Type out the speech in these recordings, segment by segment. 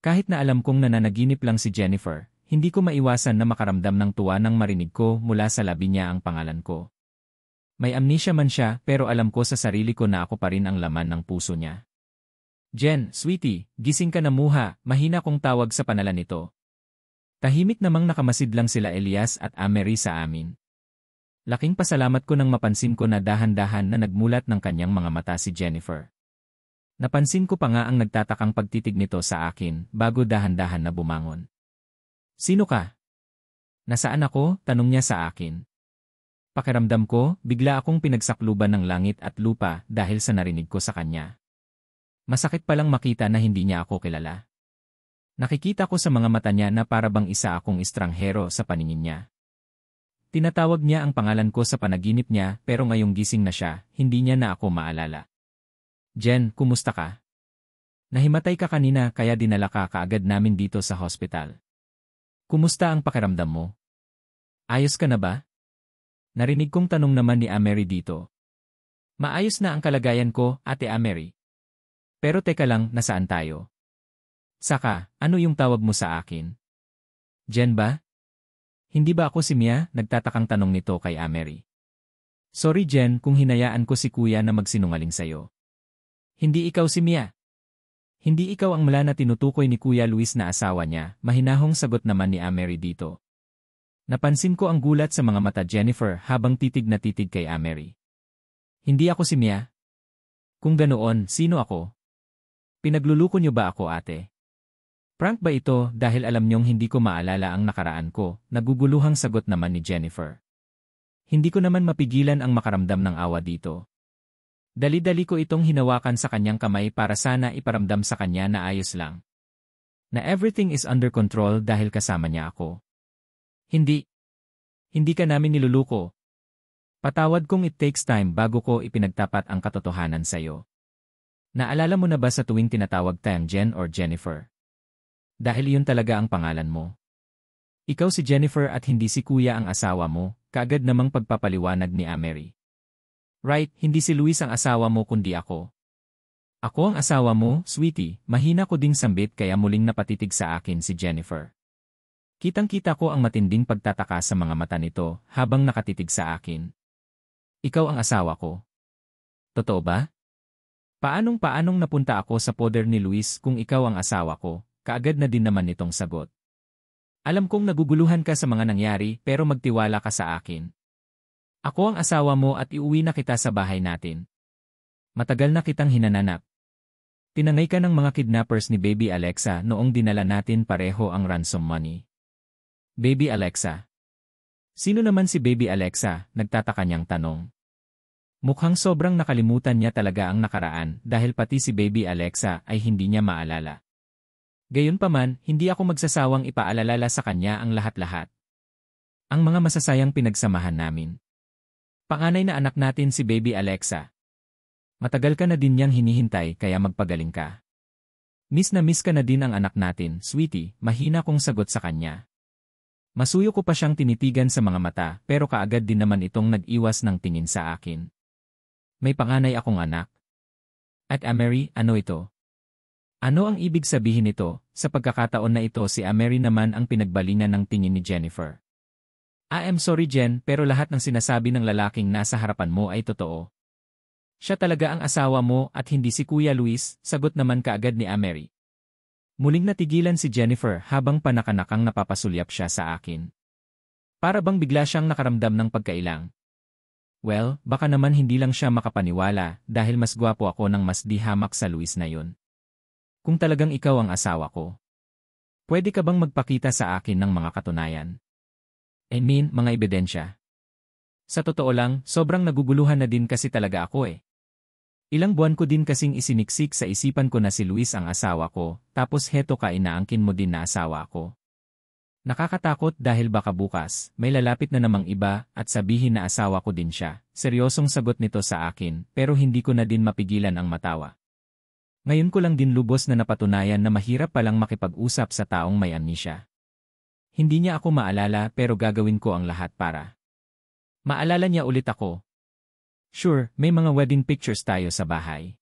Kahit na alam kong nananaginip lang si Jennifer, hindi ko maiwasan na makaramdam ng tuwa nang marinig ko mula sa labi niya ang pangalan ko. May amnesia man siya pero alam ko sa sarili ko na ako pa rin ang laman ng puso niya. Jen, sweetie, gising ka na muha, mahina kong tawag sa panalan nito. Tahimik namang nakamasid lang sila Elias at Amery sa amin. Laking pasalamat ko nang mapansin ko na dahan-dahan na nagmulat ng kanyang mga mata si Jennifer. Napansin ko pa nga ang nagtatakang pagtitig nito sa akin bago dahan-dahan na bumangon. Sino ka? Nasaan ako? Tanong niya sa akin. Pakiramdam ko, bigla akong pinagsakluban ng langit at lupa dahil sa narinig ko sa kanya. Masakit palang makita na hindi niya ako kilala. Nakikita ko sa mga mata niya na para bang isa akong estranghero sa paningin niya. Tinatawag niya ang pangalan ko sa panaginip niya pero ngayong gising na siya, hindi niya na ako maalala. Jen, kumusta ka? Nahimatay ka kanina kaya dinala ka kaagad namin dito sa hospital. Kumusta ang pakiramdam mo? Ayos ka na ba? Narinig kong tanong naman ni Amery dito. Maayos na ang kalagayan ko, Ate Amery. Pero teka lang, nasaan tayo? Saka, ano yung tawag mo sa akin? Jen ba? Hindi ba ako si Mia? Nagtatakang tanong nito kay Amery. Sorry Jen kung hinayaan ko si Kuya na magsinungaling sa'yo. Hindi ikaw si Mia. Hindi ikaw ang mula na tinutukoy ni Kuya Luis na asawa niya, mahinahong sagot naman ni Amery dito. Napansin ko ang gulat sa mga mata Jennifer habang titig na titig kay Amery. Hindi ako si Mia? Kung ganoon, sino ako? Pinagluluko niyo ba ako ate? Prank ba ito dahil alam niyong hindi ko maalala ang nakaraan ko, naguguluhang sagot naman ni Jennifer. Hindi ko naman mapigilan ang makaramdam ng awa dito. Dali-dali ko itong hinawakan sa kanyang kamay para sana iparamdam sa kanya na ayos lang. Na everything is under control dahil kasama niya ako. Hindi. Hindi ka namin niluluko. Patawad kung it takes time bago ko ipinagtapat ang katotohanan sa'yo. Naalala mo na ba sa tuwing tinatawag tayong Jen or Jennifer? Dahil iyon talaga ang pangalan mo. Ikaw si Jennifer at hindi si Kuya ang asawa mo, kaagad namang pagpapaliwanag ni Amery. Right, hindi si Luis ang asawa mo kundi ako. Ako ang asawa mo, sweetie, mahina ko ding sambit kaya muling napatitig sa akin si Jennifer. Kitang-kita ko ang matinding pagtataka sa mga mata nito habang nakatitig sa akin. Ikaw ang asawa ko. Totoo ba? Paanong napunta ako sa poder ni Luis kung ikaw ang asawa ko, kaagad na din naman nitong sagot. Alam kong naguguluhan ka sa mga nangyari pero magtiwala ka sa akin. Ako ang asawa mo at iuwi na kita sa bahay natin. Matagal na kitang hinananap. Tinangay ka ng mga kidnappers ni Baby Alexa noong dinala natin pareho ang ransom money. Baby Alexa. Sino naman si Baby Alexa? Nagtataka niyang tanong. Mukhang sobrang nakalimutan niya talaga ang nakaraan dahil pati si Baby Alexa ay hindi niya maalala. Gayunpaman, hindi ako magsasawang ipaalala sa kanya ang lahat-lahat. Ang mga masasayang pinagsamahan namin. Panganay na anak natin si Baby Alexa. Matagal ka na din niyang hinihintay kaya magpagaling ka. Miss na miss ka na din ang anak natin, sweetie, mahina kong sagot sa kanya. Masuyo ko pa siyang tinitigan sa mga mata pero kaagad din naman itong nag-iwas ng tingin sa akin. May panganay akong anak. At Amery, ano ito? Ano ang ibig sabihin nito? Sa pagkakataon na ito si Amery naman ang pinagbalingan ng tingin ni Jennifer. I'm sorry Jen pero lahat ng sinasabi ng lalaking nasa harapan mo ay totoo. Siya talaga ang asawa mo at hindi si Kuya Luis, sagot naman kaagad ni Amery. Muling natigilan si Jennifer habang panakanakang napapasulyap siya sa akin. Para bang bigla siyang nakaramdam ng pagkailang. Well, baka naman hindi lang siya makapaniwala dahil mas gwapo ako ng mas di hamak sa Luis na yun. Kung talagang ikaw ang asawa ko, pwede ka bang magpakita sa akin ng mga katunayan? Mga ebidensya. Sa totoo lang, sobrang naguguluhan na din kasi talaga ako eh. Ilang buwan ko din kasing isiniksik sa isipan ko na si Luis ang asawa ko, tapos heto ka inaangkin mo din na asawa ko. Nakakatakot dahil baka bukas, may lalapit na namang iba at sabihin na asawa ko din siya. Seryosong sagot nito sa akin, pero hindi ko na din mapigilan ang matawa. Ngayon ko lang din lubos na napatunayan na mahirap palang makipag-usap sa taong may amnesia. Hindi niya ako maalala pero gagawin ko ang lahat para maalala niya ulit ako. Sure, may mga wedding pictures tayo sa bahay.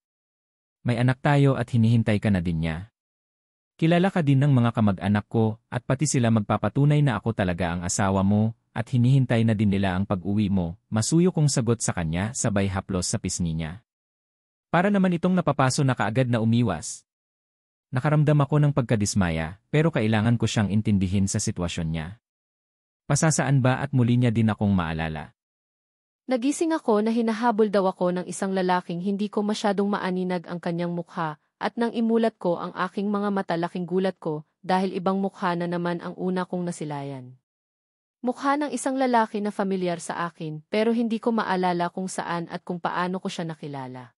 May anak tayo at hinihintay ka na din niya. Kilala ka din ng mga kamag-anak ko at pati sila magpapatunay na ako talaga ang asawa mo at hinihintay na din nila ang pag-uwi mo, masuyo kong sagot sa kanya sabay haplos sa pisngi niya. Para naman itong napapaso na kaagad na umiwas. Nakaramdam ako ng pagkadismaya pero kailangan ko siyang intindihin sa sitwasyon niya. Pasasaan ba at muli niya din akong maalala. Nagising ako na hinahabol daw ako ng isang lalaking hindi ko masyadong maaninag ang kanyang mukha at nang imulat ko ang aking mga mata laking gulat ko dahil ibang mukha na naman ang una kong nasilayan. Mukha ng isang lalaki na familiar sa akin pero hindi ko maalala kung saan at kung paano ko siya nakilala.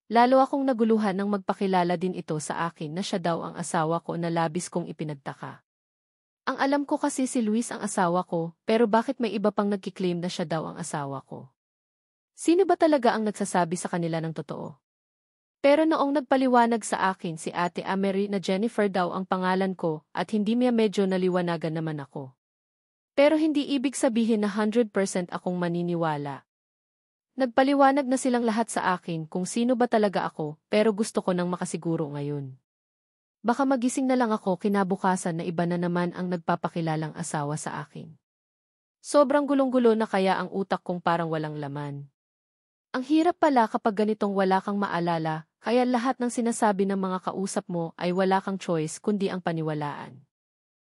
Lalo akong naguluhan nang magpakilala din ito sa akin na siya daw ang asawa ko na labis kong ipinagtaka. Ang alam ko kasi si Luis ang asawa ko pero bakit may iba pang nagkiklaim na siya daw ang asawa ko? Sino ba talaga ang nagsasabi sa kanila ng totoo? Pero noong nagpaliwanag sa akin si Ate Amery na Jennifer daw ang pangalan ko at hindi niya medyo naliwanagan naman ako. Pero hindi ibig sabihin na 100% akong maniniwala. Nagpaliwanag na silang lahat sa akin kung sino ba talaga ako pero gusto ko nang makasiguro ngayon. Baka magising na lang ako kinabukasan na iba na naman ang nagpapakilalang asawa sa akin. Sobrang gulong-gulo na kaya ang utak kong parang walang laman. Ang hirap pala kapag ganitong wala kang maalala, kaya lahat ng sinasabi ng mga kausap mo ay wala kang choice kundi ang paniwalaan.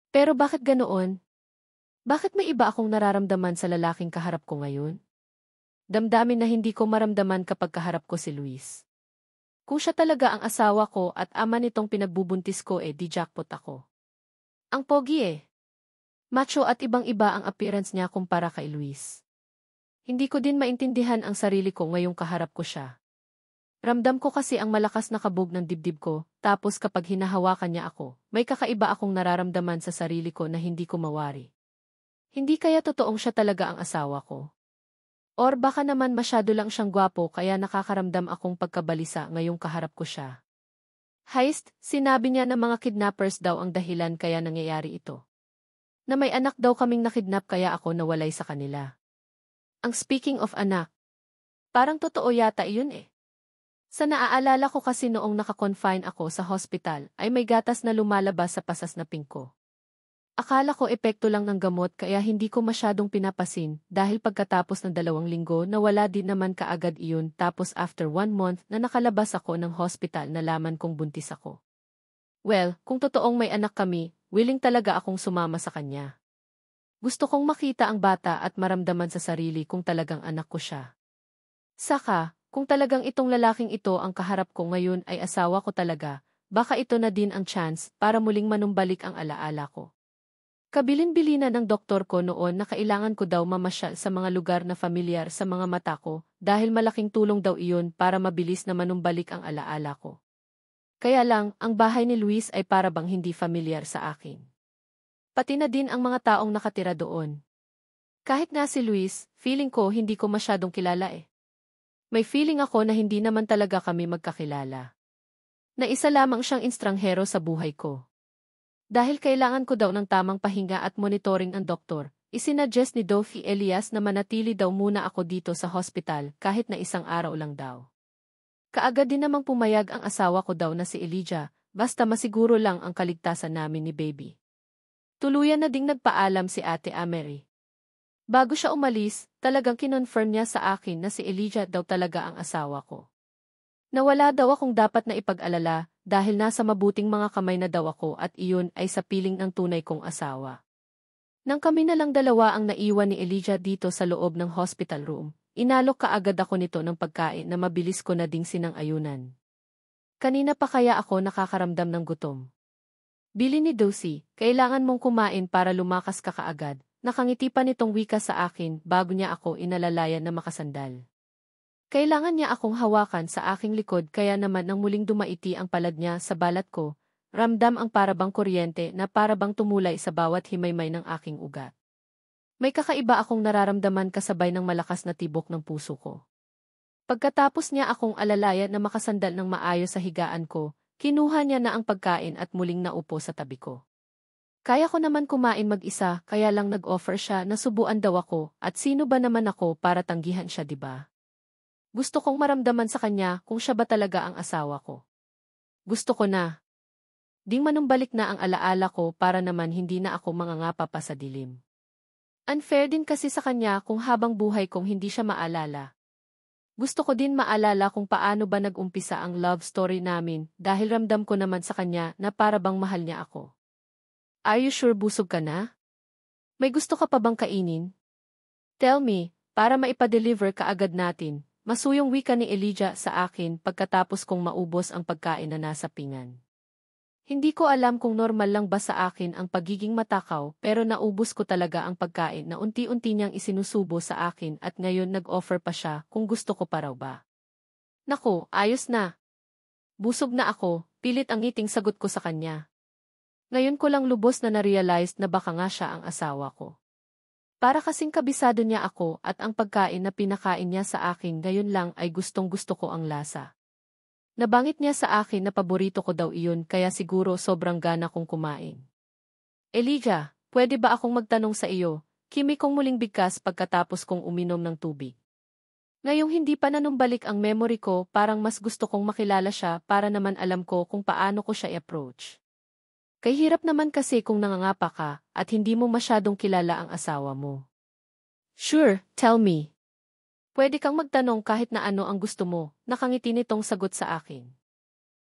Pero bakit ganoon? Bakit may iba akong nararamdaman sa lalaking kaharap ko ngayon? Damdamin na hindi ko maramdaman kapag kaharap ko si Luis. Kung siya talaga ang asawa ko at ama nitong pinagbubuntis ko di jackpot ako. Ang pogi Macho at ibang-iba ang appearance niya kumpara kay Luis. Hindi ko din maintindihan ang sarili ko ngayong kaharap ko siya. Ramdam ko kasi ang malakas na kabog ng dibdib ko, tapos kapag hinahawakan niya ako, may kakaiba akong nararamdaman sa sarili ko na hindi ko mawari. Hindi kaya totoong siya talaga ang asawa ko? Or baka naman masyado lang siyang gwapo kaya nakakaramdam akong pagkabalisa ngayong kaharap ko siya. Heist, sinabi niya na mga kidnappers daw ang dahilan kaya nangyayari ito. Na may anak daw kaming nakidnap kaya ako nawalay sa kanila. Ang speaking of anak, parang totoo yata iyon Sa naaalala ko kasi noong nakakonfine ako sa hospital ay may gatas na lumalabas sa pasas na pingko. Akala ko epekto lang ng gamot kaya hindi ko masyadong pinapasin dahil pagkatapos ng 2 linggo nawala din naman kaagad iyon tapos after 1 month na nakalabas ako ng hospital nalaman kong buntis ako. Well, kung totoong may anak kami, willing talaga akong sumama sa kanya. Gusto kong makita ang bata at maramdaman sa sarili kung talagang anak ko siya. Saka, kung talagang itong lalaking ito ang kaharap ko ngayon ay asawa ko talaga, baka ito na din ang chance para muling manumbalik ang alaala ko. Kabilin-bilinan ng doktor ko noon na kailangan ko daw mamasyal sa mga lugar na familiar sa mga mata ko dahil malaking tulong daw iyon para mabilis na manumbalik ang alaala ko. Kaya lang, ang bahay ni Luis ay para bang hindi familiar sa akin. Pati na din ang mga taong nakatira doon. Kahit nga si Luis, feeling ko hindi ko masyadong kilala May feeling ako na hindi naman talaga kami magkakilala. Na isa lamang siyang estranghero sa buhay ko. Dahil kailangan ko daw ng tamang pahinga at monitoring ang doktor, isinadjust ni Dofi Elias na manatili daw muna ako dito sa hospital kahit na 1 araw lang daw. Kaagad din namang pumayag ang asawa ko daw na si Elijah, basta masiguro lang ang kaligtasan namin ni baby. Tuluyan na ding nagpaalam si Ate Amery. Bago siya umalis, talagang kinonfirm niya sa akin na si Elijah daw talaga ang asawa ko. Nawala daw akong dapat na ipag-alala dahil nasa mabuting mga kamay na daw ako at iyon ay sa piling ng tunay kong asawa. Nang kami na lang dalawa ang naiwan ni Elijah dito sa loob ng hospital room, inalok kaagad ako nito ng pagkain na mabilis ko na ding sinang-ayunan. Kanina pa kaya ako nakakaramdam ng gutom. Bili ni Dosi, kailangan mong kumain para lumakas ka kaagad. Nakangiti pa nitong wika sa akin bago niya ako inalalayan na makasandal. Kailangan niya akong hawakan sa aking likod kaya naman nang muling dumaiti ang palad niya sa balat ko, ramdam ang parabang kuryente na parabang tumulay sa bawat himaymay ng aking ugat. May kakaiba akong nararamdaman kasabay ng malakas na tibok ng puso ko. Pagkatapos niya akong alalayan na makasandal ng maayos sa higaan ko, kinuha niya na ang pagkain at muling naupo sa tabi ko. Kaya ko naman kumain mag-isa kaya lang nag-offer siya na subuan daw ako at sino ba naman ako para tanggihan siya diba? Gusto kong maramdaman sa kanya kung siya ba talaga ang asawa ko. Gusto ko na. Ding manumbalik na ang alaala ko para naman hindi na ako mangangapa pa sa dilim. Unfair din kasi sa kanya kung habang buhay kong hindi siya maalala. Gusto ko din maalala kung paano ba nag-umpisa ang love story namin dahil ramdam ko naman sa kanya na para bang mahal niya ako. Are you sure busog ka na? May gusto ka pa bang kainin? Tell me, para maipa-deliver ka agad natin, masuyong wika ni Elijah sa akin pagkatapos kong maubos ang pagkain na nasa pingan. Hindi ko alam kung normal lang ba sa akin ang pagiging matakaw pero naubos ko talaga ang pagkain na unti-unti niyang isinusubo sa akin at ngayon nag-offer pa siya kung gusto ko pa raw ba. Naku, ayos na. Busog na ako, pilit ang ngiting sagot ko sa kanya. Ngayon ko lang lubos na na-realize na baka nga siya ang asawa ko. Para kasing kabisado niya ako at ang pagkain na pinakain niya sa akin ngayon lang ay gustong-gusto ko ang lasa. Nabangit niya sa akin na paborito ko daw iyon kaya siguro sobrang gana kong kumain. Elijah, pwede ba akong magtanong sa iyo? Kimi kong muling bigkas pagkatapos kong uminom ng tubig. Ngayong hindi pa nanumbalik ang memory ko parang mas gusto kong makilala siya para naman alam ko kung paano ko siya i-approach. Kay hirap naman kasi kung nangangapa ka at hindi mo masyadong kilala ang asawa mo. Sure, tell me. Pwede kang magtanong kahit na ano ang gusto mo, nakangiti nitong sagot sa akin.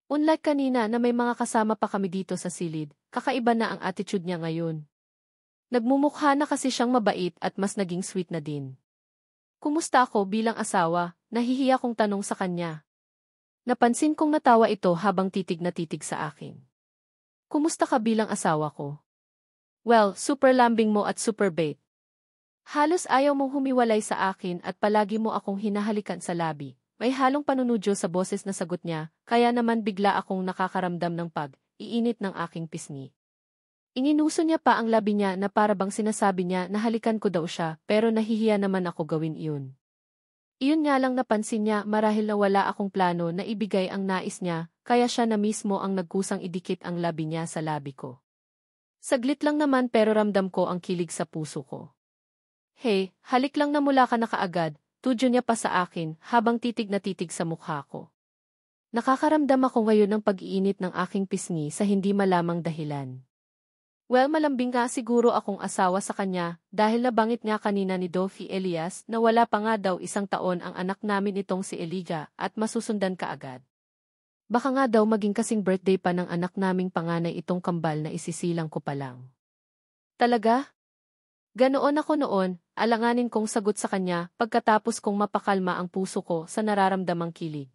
Unlike kanina na may mga kasama pa kami dito sa silid, kakaiba na ang attitude niya ngayon. Nagmumukha na kasi siyang mabait at mas naging sweet na din. Kumusta ako bilang asawa? Nahihiya kong tanong sa kanya. Napansin kong natawa ito habang titig na titig sa akin. Kumusta ka bilang asawa ko? Well, super lambing mo at super bait. Halos ayaw mong humiwalay sa akin at palagi mo akong hinahalikan sa labi. May halong panunudyo sa boses na sagot niya, kaya naman bigla akong nakakaramdam ng pag-iinit ng aking pisngi. Ininuso niya pa ang labi niya na para bang sinasabi niya na halikan ko daw siya pero nahihiya naman ako gawin iyon. Iyon nga lang napansin niya marahil na wala akong plano na ibigay ang nais niya, kaya siya na mismo ang nagkusang idikit ang labi niya sa labi ko. Saglit lang naman pero ramdam ko ang kilig sa puso ko. Hey, halik lang na mula ka na kaagad, tudyo niya pa sa akin habang titig na titig sa mukha ko. Nakakaramdam ako ngayon ng pag-iinit ng aking pisngi sa hindi malamang dahilan. Well, malambing nga siguro akong asawa sa kanya dahil nabangit nga kanina ni Dolphy Elias na wala pa nga daw 1 taon ang anak namin itong si Elijah at masusundan ka agad. Baka nga daw maging kasing birthday pa ng anak naming panganay itong kambal na isisilang ko pa lang. Talaga? Ganoon ako noon, alanganin kong sagot sa kanya pagkatapos kong mapakalma ang puso ko sa nararamdamang kilig.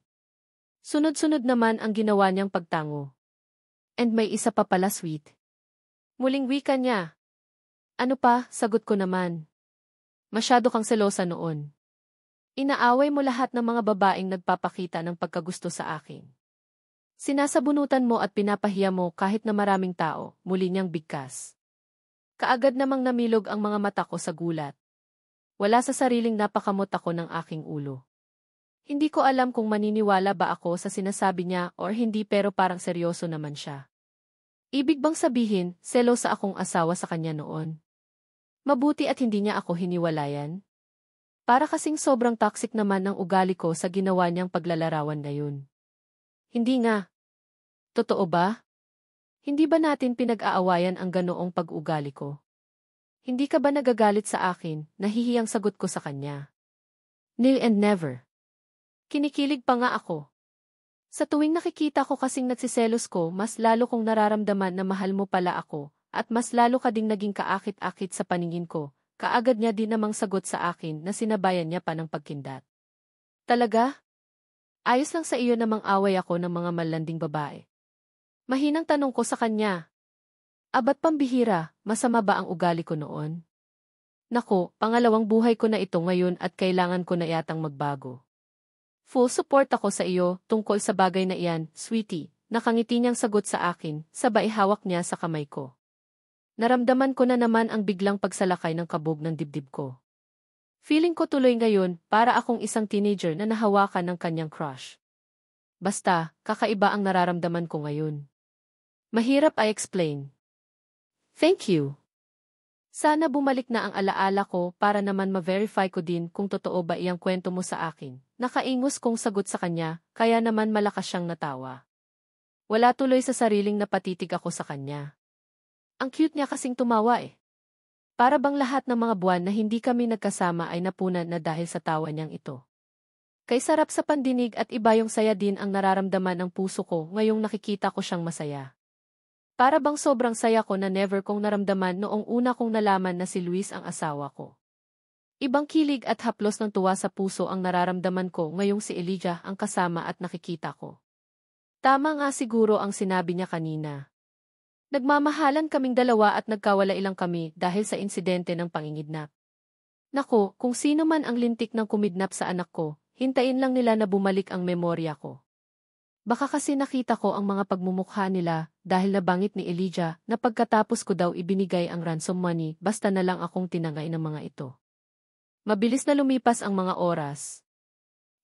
Sunod-sunod naman ang ginawa niyang pagtango. And may isa pa pala sweet. Muling wika niya. Ano pa, sagot ko naman. Masyado kang selosa noon. Inaaway mo lahat ng mga babaeng nagpapakita ng pagkagusto sa akin. Sinasabunutan mo at pinapahiya mo kahit na maraming tao, muli niyang bigkas. Kaagad namang namilog ang mga mata ko sa gulat. Wala sa sariling napakamot ako ng aking ulo. Hindi ko alam kung maniniwala ba ako sa sinasabi niya or hindi pero parang seryoso naman siya. Ibig bang sabihin, selosa akong asawa sa kanya noon? Mabuti at hindi niya ako hiniwalayan? Para kasing sobrang toxic naman ang ugali ko sa ginawa niyang paglalarawan ngayon. Hindi nga. Totoo ba? Hindi ba natin pinag-aawayan ang ganoong pag-ugali ko? Hindi ka ba nagagalit sa akin, nahihiyang sagot ko sa kanya? Nil and never. Kinikilig pa nga ako. Sa tuwing nakikita ko kasing nagsiselos ko, mas lalo kong nararamdaman na mahal mo pala ako, at mas lalo ka ding naging kaakit-akit sa paningin ko, kaagad niya din namang sagot sa akin na sinabayan niya pa ng pagkindat. Talaga? Ayos lang sa iyo namang away ako ng mga malanding babae. Mahinang tanong ko sa kanya. Abat pambihira, masama ba ang ugali ko noon? Nako, pangalawang buhay ko na ito ngayon at kailangan ko na yatang magbago. Full support ako sa iyo tungkol sa bagay na iyan, sweetie, nakangiti niyang sagot sa akin, sabay hawak niya sa kamay ko. Naramdaman ko na naman ang biglang pagsalakay ng kabog ng dibdib ko. Feeling ko tuloy ngayon para akong isang teenager na nahawakan ng kanyang crush. Basta, kakaiba ang nararamdaman ko ngayon. Mahirap i-explain. Thank you. Sana bumalik na ang alaala ko para naman ma-verify ko din kung totoo ba iyang kwento mo sa akin. Nakaingos kong sagot sa kanya, kaya naman malakas siyang natawa. Wala tuloy sa sariling napatitig ako sa kanya. Ang cute niya kasing tumawa eh. Para bang lahat ng mga buwan na hindi kami nagkasama ay napunan na dahil sa tawa niyang ito. Kay sarap sa pandinig at iba yung saya din ang nararamdaman ng puso ko ngayong nakikita ko siyang masaya. Para bang sobrang saya ko na never kong naramdaman noong una kong nalaman na si Luis ang asawa ko. Ibang kilig at haplos ng tuwa sa puso ang nararamdaman ko ngayong si Elijah ang kasama at nakikita ko. Tama nga siguro ang sinabi niya kanina. Nagmamahalan kaming dalawa at nagkawala ilang kami dahil sa insidente ng pangingidnap. Nako, kung sino man ang lintik ng kumidnap sa anak ko, hintayin lang nila na bumalik ang memorya ko. Baka kasi nakita ko ang mga pagmumukha nila dahil nabangit ni Elijah na pagkatapos ko daw ibinigay ang ransom money basta na lang akong tinangay ng mga ito. Mabilis na lumipas ang mga oras.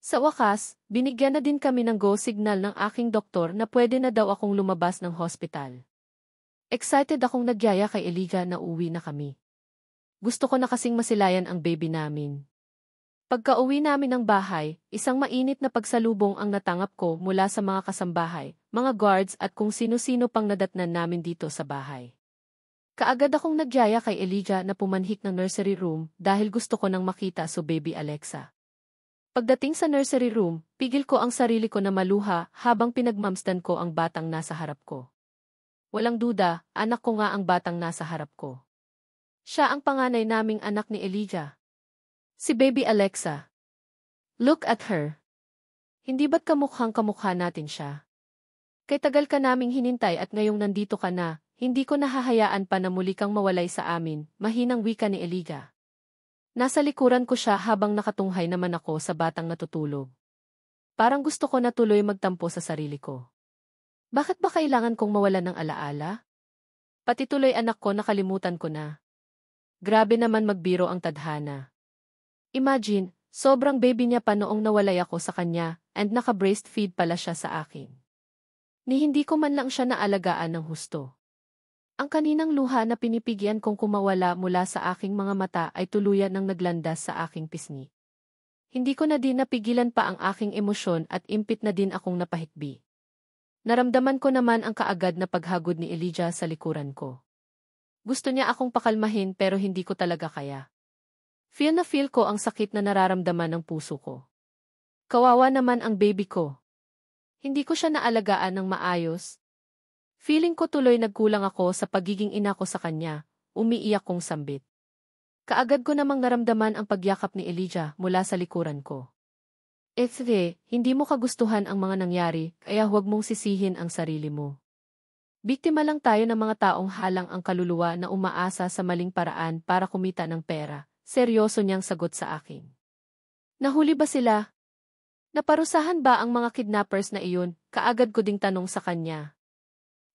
Sa wakas, binigyan na din kami ng go signal ng aking doktor na pwede na daw akong lumabas ng hospital. Excited akong nagyaya kay Elijah na uwi na kami. Gusto ko na kasing masilayan ang baby namin. Pagka-uwi namin ng bahay, isang mainit na pagsalubong ang natangap ko mula sa mga kasambahay, mga guards at kung sino-sino pang nadatnan namin dito sa bahay. Kaagad akong nagyaya kay Elijah na pumanhik ng nursery room dahil gusto ko nang makita so baby Alexa. Pagdating sa nursery room, pigil ko ang sarili ko na maluha habang pinagmamstan ko ang batang nasa harap ko. Walang duda, anak ko nga ang batang nasa harap ko. Siya ang panganay naming anak ni Elijah. Si baby Alexa. Look at her. Hindi ba't kamukhang-kamukha natin siya? Kay tagal ka naming hinintay at ngayong nandito ka na, hindi ko nahahayaan pa na muli kang mawalay sa amin, mahinang wika ni Elijah. Nasa likuran ko siya habang nakatunghay naman ako sa batang natutulog. Parang gusto ko na tuloy magtampo sa sarili ko. Bakit ba kailangan kong mawalan ng alaala? Pati tuloy anak ko nakalimutan ko na. Grabe naman magbiro ang tadhana. Imagine, sobrang baby niya pa noong nawalay ako sa kanya and naka-breastfeed pala siya sa akin. Ni hindi ko man lang siya naalagaan ng husto. Ang kaninang luha na pinipigian kong kumawala mula sa aking mga mata ay tuluyan ng naglandas sa aking pisngi. Hindi ko na din napigilan pa ang aking emosyon at impit na din akong napahikbi. Naramdaman ko naman ang kaagad na paghagod ni Elijah sa likuran ko. Gusto niya akong pakalmahin pero hindi ko talaga kaya. Feel na feel ko ang sakit na nararamdaman ng puso ko. Kawawa naman ang baby ko. Hindi ko siya naalagaan ng maayos. Feeling ko tuloy nagkulang ako sa pagiging ina ko sa kanya, umiiyak kong sambit. Kaagad ko namang naramdaman ang pagyakap ni Elijah mula sa likuran ko. Hindi mo kagustuhan ang mga nangyari, kaya huwag mong sisihin ang sarili mo. Biktima lang tayo ng mga taong halang ang kaluluwa na umaasa sa maling paraan para kumita ng pera, seryoso niyang sagot sa akin. Nahuli ba sila? Naparusahan ba ang mga kidnappers na iyon? Kaagad ko ding tanong sa kanya.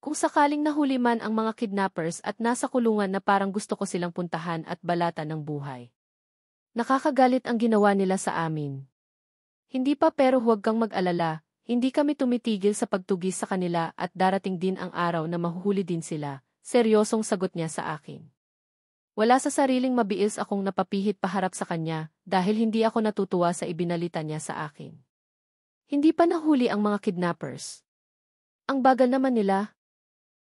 Kung sakaling nahuli man ang mga kidnappers at nasa kulungan na parang gusto ko silang puntahan at balatan ng buhay. Nakakagalit ang ginawa nila sa amin. Hindi pa pero huwag kang mag-alala, hindi kami tumitigil sa pagtugis sa kanila at darating din ang araw na mahuhuli din sila, seryosong sagot niya sa akin. Wala sa sariling mabiis akong napapihit paharap sa kanya dahil hindi ako natutuwa sa ibinalita niya sa akin. Hindi pa nahuli ang mga kidnappers. Ang bagal naman nila.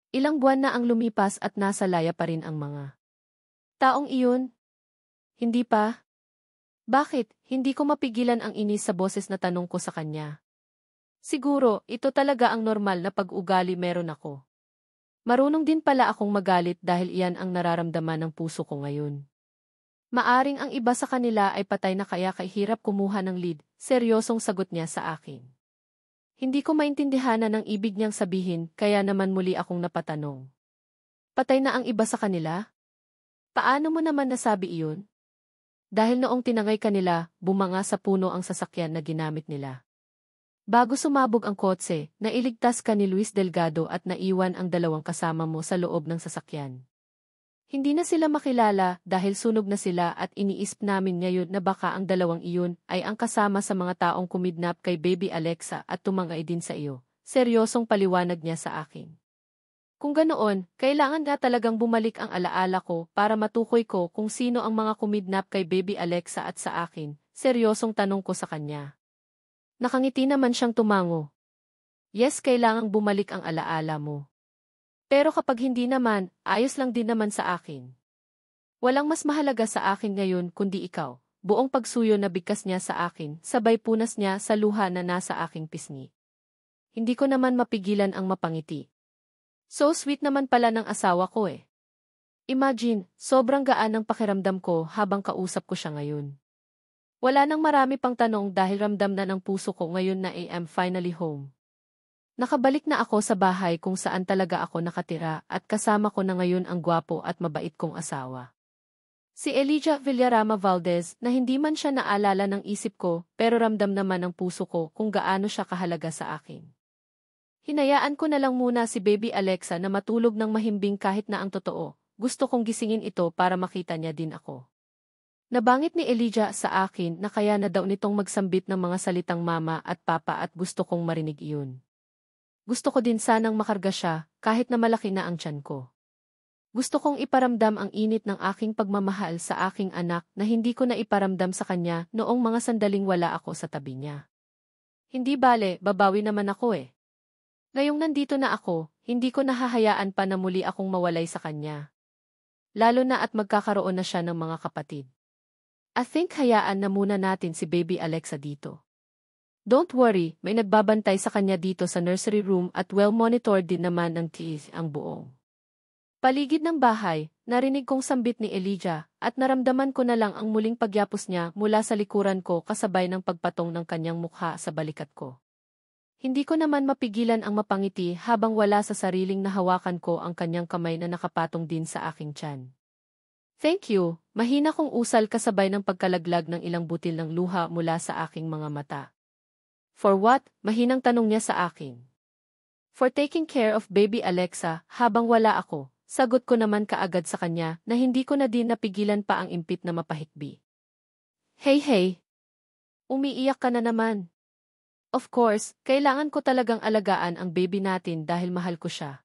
Ilang buwan na ang lumipas at nasa laya pa rin ang mga taong iyon. Hindi pa? Bakit? Hindi ko mapigilan ang inis sa boses na tanong ko sa kanya. Siguro, ito talaga ang normal na pag-ugali meron ako. Marunong din pala akong magalit dahil iyan ang nararamdaman ng puso ko ngayon. Maaring ang iba sa kanila ay patay na kaya kahirap kumuha ng lead, seryosong sagot niya sa akin. Hindi ko maintindihan ang ibig niyang sabihin kaya naman muli akong napatanong. Patay na ang iba sa kanila? Paano mo naman nasabi iyon? Dahil noong tinangay kanila, bumanga sa puno ang sasakyan na ginamit nila. Bago sumabog ang kotse, nailigtas ka ni Luis Delgado at naiwan ang dalawang kasama mo sa loob ng sasakyan. Hindi na sila makilala dahil sunog na sila at iniisip namin ngayon na baka ang dalawang iyon ay ang kasama sa mga taong kumidnap kay baby Alexa at tumangay din sa iyo. Seryosong paliwanag niya sa akin. Kung ganoon, kailangan nga talagang bumalik ang alaala ko para matukoy ko kung sino ang mga kumidnap kay baby Alexa at sa akin, seryosong tanong ko sa kanya. Nakangiti naman siyang tumango. Yes, kailangang bumalik ang alaala mo. Pero kapag hindi naman, ayos lang din naman sa akin. Walang mas mahalaga sa akin ngayon kundi ikaw. Buong pagsuyo na bigkas niya sa akin, sabay punas niya sa luha na nasa aking pisngi. Hindi ko naman mapigilan ang mapangiti. So sweet naman pala ng asawa ko eh. Imagine, sobrang gaan ang pakiramdam ko habang kausap ko siya ngayon. Wala nang marami pang tanong dahil ramdam na ng puso ko ngayon na I am finally home. Nakabalik na ako sa bahay kung saan talaga ako nakatira at kasama ko na ngayon ang gwapo at mabait kong asawa. Si Elijah Villarama Valdez na hindi man siya naalala ng isip ko pero ramdam naman ng puso ko kung gaano siya kahalaga sa akin. Hinayaan ko na lang muna si Baby Alexa na matulog ng mahimbing kahit na ang totoo. Gusto kong gisingin ito para makita niya din ako. Nabangit ni Elijah sa akin na kaya na daw nitong magsambit ng mga salitang mama at papa at gusto kong marinig iyon. Gusto ko din sanang makarga siya kahit na malaki na ang tiyan ko. Gusto kong iparamdam ang init ng aking pagmamahal sa aking anak na hindi ko na iparamdam sa kanya noong mga sandaling wala ako sa tabi niya. Hindi bale, babawi naman ako eh. Ngayong nandito na ako, hindi ko nahahayaan pa na muli akong mawalay sa kanya. Lalo na at magkakaroon na siya ng mga kapatid. I think hayaan na muna natin si Baby Alexa dito. Don't worry, may nagbabantay sa kanya dito sa nursery room at well-monitored din naman ng TIS ang buong paligid ng bahay. Narinig kong sambit ni Elijah at naramdaman ko na lang ang muling pagyapos niya mula sa likuran ko kasabay ng pagpatong ng kanyang mukha sa balikat ko. Hindi ko naman mapigilan ang mapangiti habang wala sa sariling nahawakan ko ang kanyang kamay na nakapatong din sa aking tiyan. Thank you, mahina kong usal kasabay ng pagkalaglag ng ilang butil ng luha mula sa aking mga mata. For what? Mahinang tanong niya sa akin. For taking care of Baby Alexa habang wala ako. Sagot ko naman kaagad sa kanya na hindi ko na din napigilan pa ang impit na mapahikbi. Hey! Umiiyak ka na naman. Of course, kailangan ko talagang alagaan ang baby natin dahil mahal ko siya.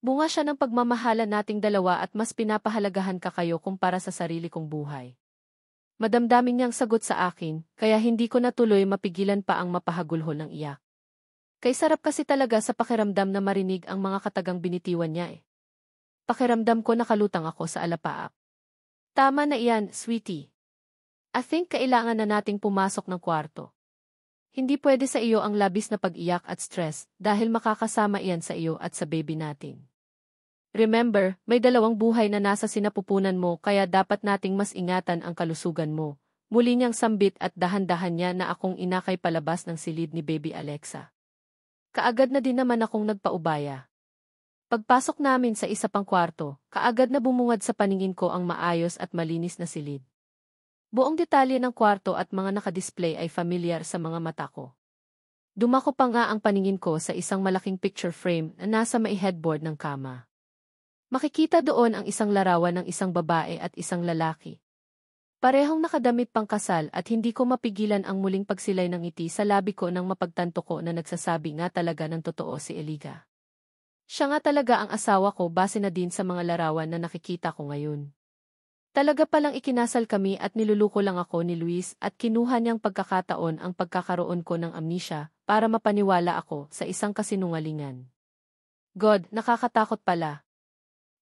Bunga siya ng pagmamahala nating dalawa at mas pinapahalagahan ka kayo kumpara sa sarili kong buhay. Madamdamin niyang sagot sa akin, kaya hindi ko natuloy mapigilan pa ang mapahagulhol ng iyak. Kay sarap kasi talaga sa pakiramdam na marinig ang mga katagang binitiwan niya eh. Pakiramdam ko nakalutang ako sa alapaap. Tama na iyan, sweetie. I think kailangan na nating pumasok ng kwarto. Hindi pwede sa iyo ang labis na pag-iyak at stress dahil makakasama iyan sa iyo at sa baby natin. Remember, may dalawang buhay na nasa sinapupunan mo kaya dapat nating mas ingatan ang kalusugan mo. Muli niyang sambit at dahan-dahan niya na akong inakay palabas ng silid ni Baby Alexa. Kaagad na din naman akong nagpaubaya. Pagpasok namin sa isa pang kwarto, kaagad na bumungad sa paningin ko ang maayos at malinis na silid. Buong detalye ng kwarto at mga nakadisplay ay familiar sa mga mata ko. Dumako pa nga ang paningin ko sa isang malaking picture frame na nasa may headboard ng kama. Makikita doon ang isang larawan ng isang babae at isang lalaki. Parehong nakadamit pang kasal at hindi ko mapigilan ang muling pagsilay ng ngiti sa labi ko nang mapagtanto ko na nagsasabi nga talaga ng totoo si Elijah. Siya nga talaga ang asawa ko base na din sa mga larawan na nakikita ko ngayon. Talaga palang ikinasal kami at niluluko lang ako ni Luis at kinuha niyang pagkakataon ang pagkakaroon ko ng amnesia para mapaniwala ako sa isang kasinungalingan. God, nakakatakot pala.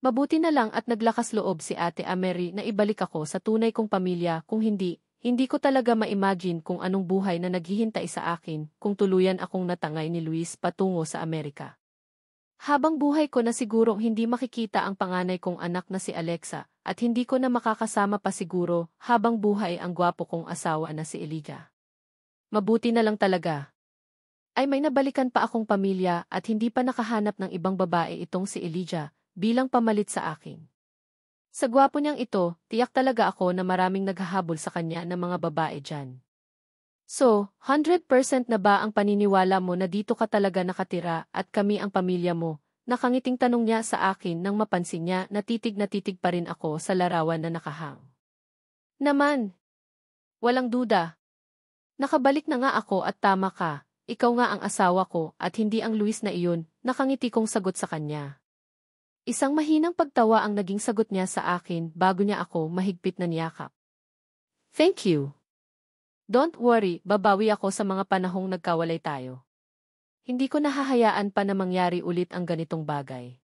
Mabuti na lang at naglakas loob si Ate Amery na ibalik ako sa tunay kong pamilya kung hindi ko talaga ma-imagine kung anong buhay na naghihintay sa akin kung tuluyan akong natangay ni Luis patungo sa Amerika. Habang buhay ko na siguro hindi makikita ang panganay kong anak na si Alexa at hindi ko na makakasama pa siguro habang buhay ang gwapo kong asawa na si Elijah. Mabuti na lang talaga. Ay may nabalikan pa akong pamilya at hindi pa nakahanap ng ibang babae itong si Elijah bilang pamalit sa akin. Sa gwapo niyang ito, tiyak talaga ako na maraming naghahabol sa kanya ng mga babae dyan. So, 100% na ba ang paniniwala mo na dito ka talaga nakatira at kami ang pamilya mo? Nakangiting tanong niya sa akin nang mapansin niya na titig pa rin ako sa larawan na nakahang. Naman! Walang duda. Nakabalik na nga ako at tama ka, ikaw nga ang asawa ko at hindi ang Luis na iyon, nakangiti kong sagot sa kanya. Isang mahinang pagtawa ang naging sagot niya sa akin bago niya ako mahigpit na niyakap. Thank you. Don't worry, babawi ako sa mga panahong nagkawalay tayo. Hindi ko nahahayaan pa na mangyari ulit ang ganitong bagay.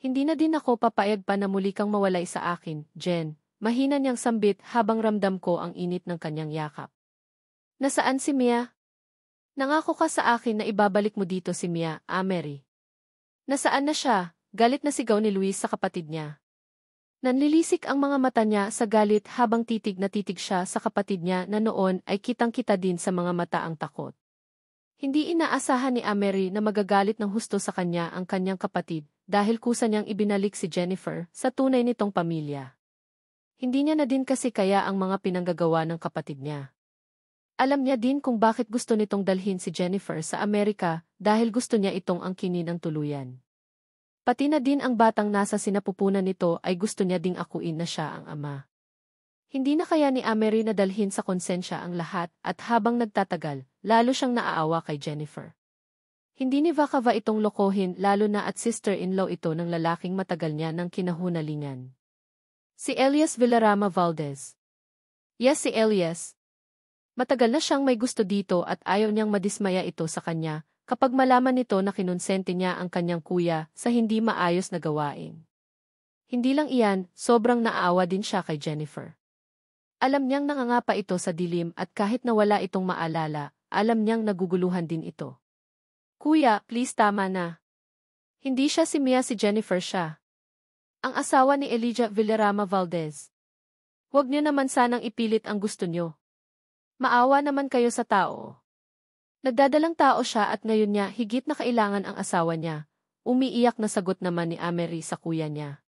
Hindi na din ako papayag pa na muli kang mawalay sa akin, Jen. Mahina niyang sambit habang ramdam ko ang init ng kanyang yakap. Nasaan si Mia? Nangako ka sa akin na ibabalik mo dito si Mia, Mary. Nasaan na siya? Galit na sigaw ni Luis sa kapatid niya. Nanlilisik ang mga mata niya sa galit habang titig na titig siya sa kapatid niya na noon ay kitang-kita din sa mga mata ang takot. Hindi inaasahan ni Mary na magagalit ng husto sa kanya ang kanyang kapatid dahil kusa niyang ibinalik si Jennifer sa tunay nitong pamilya. Hindi niya na din kasi kaya ang mga pinanggagawa ng kapatid niya. Alam niya din kung bakit gusto nitong dalhin si Jennifer sa Amerika dahil gusto niya itong angkinin ng tuluyan. Pati na din ang batang nasa sinapupunan nito ay gusto niya ding akuin na siya ang ama. Hindi na kaya ni Mary na dalhin sa konsensya ang lahat at habang nagtatagal, lalo siyang naaawa kay Jennifer. Hindi ni Vakava itong lokohin lalo na at sister-in-law ito ng lalaking matagal niya ng kinahunalingan. Si Elias Villarama Valdez. Yes, si Elias. Matagal na siyang may gusto dito at ayaw niyang madismaya ito sa kanya kapag malaman nito na kinonsente niya ang kanyang kuya sa hindi maayos na gawain. Hindi lang iyan, sobrang naawa din siya kay Jennifer. Alam niyang nangangapa ito sa dilim at kahit nawala itong maalala, alam niyang naguguluhan din ito. Kuya, please tama na. Hindi siya si Mia, si Jennifer siya. Ang asawa ni Elijah Villarama Valdez. Huwag niyo naman sanang ipilit ang gusto niyo. Maawa naman kayo sa tao. Nagdadalang tao siya at ngayon niya higit na kailangan ang asawa niya. Umiiyak na sagot naman ni Mary sa kuya niya.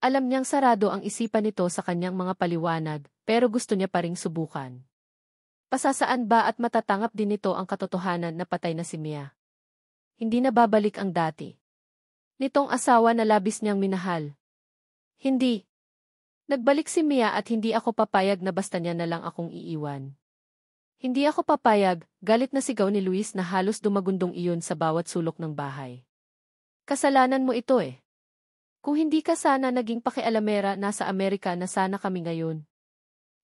Alam niyang sarado ang isipan nito sa kanyang mga paliwanag, pero gusto niya pa ring subukan. Pasasaan ba at matatangap din nito ang katotohanan na patay na si Mia? Hindi na babalik ang dati. Nitong asawa na labis niyang minahal. Hindi. Nagbalik si Mia at hindi ako papayag na basta niya na lang akong iiwan. Hindi ako papayag, galit na sigaw ni Luis na halos dumagundong iyon sa bawat sulok ng bahay. Kasalanan mo ito eh. Kung hindi ka sana naging pakialamera nasa Amerika na sana kami ngayon.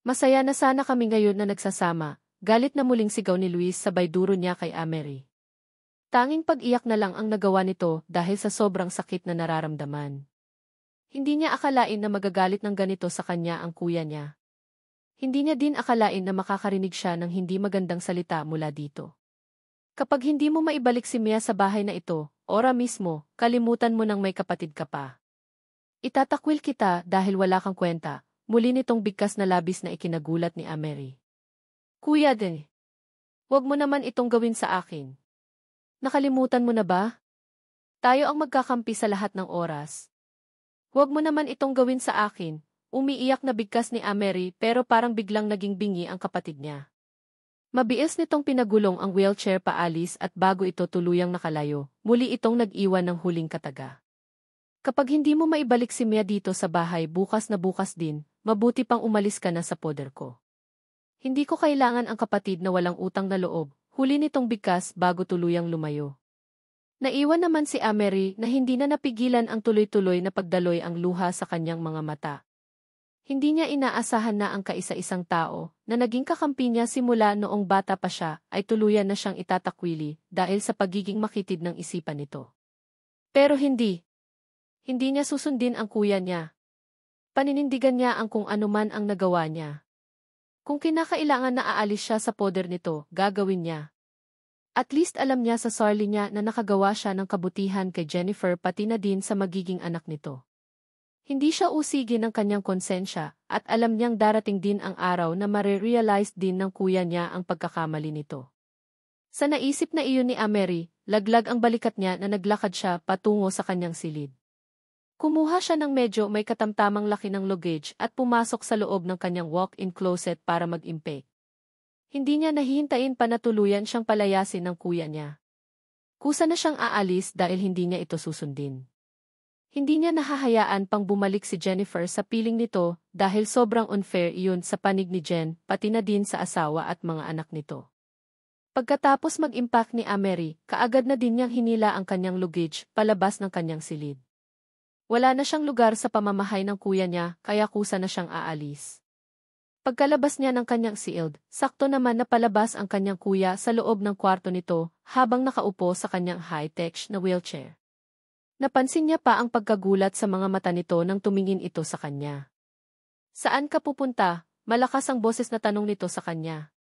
Masaya na sana kami ngayon na nagsasama, galit na muling sigaw ni Luis sabay duro niya kay Mary. Tanging pag-iyak na lang ang nagawa nito dahil sa sobrang sakit na nararamdaman. Hindi niya akalain na magagalit ng ganito sa kanya ang kuya niya. Hindi niya din akalain na makakarinig siya ng hindi magandang salita mula dito. Kapag hindi mo maibalik si Mia sa bahay na ito, ora mismo, kalimutan mo nang may kapatid ka pa. Itatakwil kita dahil wala kang kwenta, muli nitong bigkas na labis na ikinagulat ni Mary. Kuya din. Huwag mo naman itong gawin sa akin. Nakalimutan mo na ba? Tayo ang magkakampi sa lahat ng oras. Huwag mo naman itong gawin sa akin. Umiiyak na bigkas ni Mary pero parang biglang naging bingi ang kapatid niya. Mabiis nitong pinagulong ang wheelchair paalis at bago ito tuluyang nakalayo, muli itong nag-iwan ng huling kataga. Kapag hindi mo maibalik si Mia dito sa bahay bukas na bukas din, mabuti pang umalis ka na sa poder ko. Hindi ko kailangan ang kapatid na walang utang na loob, huli nitong bigkas bago tuluyang lumayo. Naiwan naman si Mary na hindi na napigilan ang tuloy-tuloy na pagdaloy ang luha sa kanyang mga mata. Hindi niya inaasahan na ang kaisa-isang tao na naging kakampi niya simula noong bata pa siya ay tuluyan na siyang itatakwili dahil sa pagiging makitid ng isipan nito. Pero hindi. Hindi niya susundin ang kuya niya. Paninindigan niya ang kung ano man ang nagawa niya. Kung kinakailangan na aalis siya sa poder nito, gagawin niya. At least alam niya sa sarili niya na nakagawa siya ng kabutihan kay Jennifer pati na din sa magiging anak nito. Hindi siya usigin ng kanyang konsensya at alam niyang darating din ang araw na marirealize din ng kuya niya ang pagkakamali nito. Sa naisip na iyon ni Mary, laglag ang balikat niya na naglakad siya patungo sa kanyang silid. Kumuha siya ng medyo may katamtamang laki ng luggage at pumasok sa loob ng kanyang walk-in closet para mag-impake. Hindi niya nahihintayin pa na tuluyan siyang palayasin ng kuya niya. Kusa na siyang aalis dahil hindi niya ito susundin. Hindi niya nahahayaan pang bumalik si Jennifer sa piling nito dahil sobrang unfair iyon sa panig ni Jen, pati na din sa asawa at mga anak nito. Pagkatapos mag-impact ni Mary, kaagad na din niyang hinila ang kanyang luggage palabas ng kanyang silid. Wala na siyang lugar sa pamamahay ng kuya niya kaya kusa na siyang aalis. Pagkalabas niya ng kanyang sealed, sakto naman na palabas ang kanyang kuya sa loob ng kwarto nito habang nakaupo sa kanyang high-tech na wheelchair. Napansin niya pa ang pagkagulat sa mga mata nito nang tumingin ito sa kanya. Saan ka pupunta? Malakas ang boses na tanong nito sa kanya.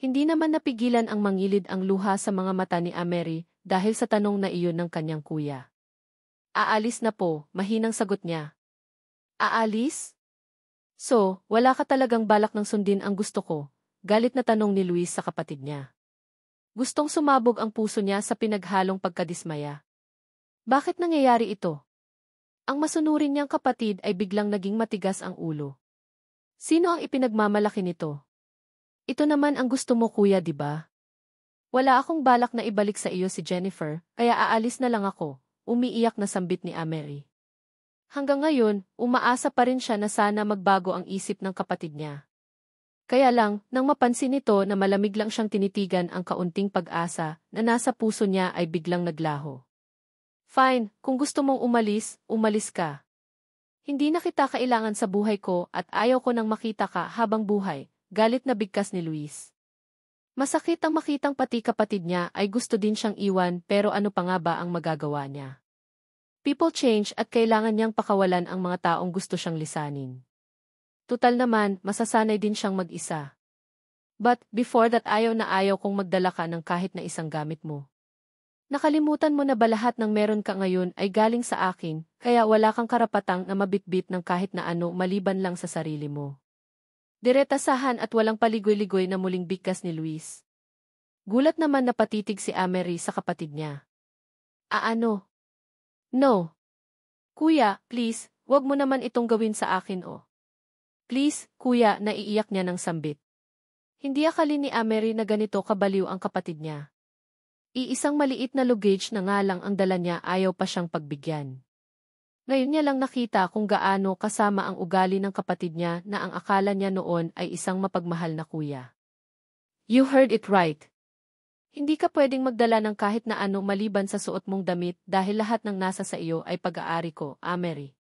Hindi naman napigilan ang mangilid ang luha sa mga mata ni Amerie dahil sa tanong na iyon ng kanyang kuya. Aalis na po, mahinang sagot niya. Aalis? So, wala ka talagang balak ng sundin ang gusto ko? Galit na tanong ni Luis sa kapatid niya. Gustong sumabog ang puso niya sa pinaghalong pagkadismaya. Bakit nangyayari ito? Ang masunurin niyang kapatid ay biglang naging matigas ang ulo. Sino ang ipinagmamalaki nito? Ito naman ang gusto mo kuya, di ba? Wala akong balak na ibalik sa iyo si Jennifer, kaya aalis na lang ako, umiiyak na sambit ni Amerie. Hanggang ngayon, umaasa pa rin siya na sana magbago ang isip ng kapatid niya. Kaya lang, nang mapansin nito na malamig lang siyang tinitigan ang kaunting pag-asa na nasa puso niya ay biglang naglaho. Fine, kung gusto mong umalis, umalis ka. Hindi na kita kailangan sa buhay ko at ayaw ko nang makita ka habang buhay, galit na bigkas ni Luis. Masakit ang makitang pati kapatid niya ay gusto din siyang iwan pero ano pa nga ba ang magagawa niya? People change at kailangan niyang pakawalan ang mga taong gusto siyang lisanin. Tutal naman, masasanay din siyang mag-isa. But, before that ayaw na ayaw kong magdala ka ng kahit na isang gamit mo. Nakalimutan mo na ba lahat ng meron ka ngayon ay galing sa akin, kaya wala kang karapatang na mabitbit ng kahit na ano maliban lang sa sarili mo. Diretasahan at walang paligoy-ligoy na muling bigkas ni Luis. Gulat naman na patitig si Amerie sa kapatid niya. Ano? No. Kuya, please, wag mo naman itong gawin sa akin oh. Please, kuya, naiiyak niya ng sambit. Hindi akali ni Amerie na ganito kabaliw ang kapatid niya. Iisang maliit na luggage na nga lang ang dala niya ayaw pa siyang pagbigyan. Ngayon niya lang nakita kung gaano kasama ang ugali ng kapatid niya na ang akala niya noon ay isang mapagmahal na kuya. You heard it right. Hindi ka pwedeng magdala ng kahit na ano maliban sa suot mong damit dahil lahat ng nasa sa iyo ay pag-aari ko, Amerie.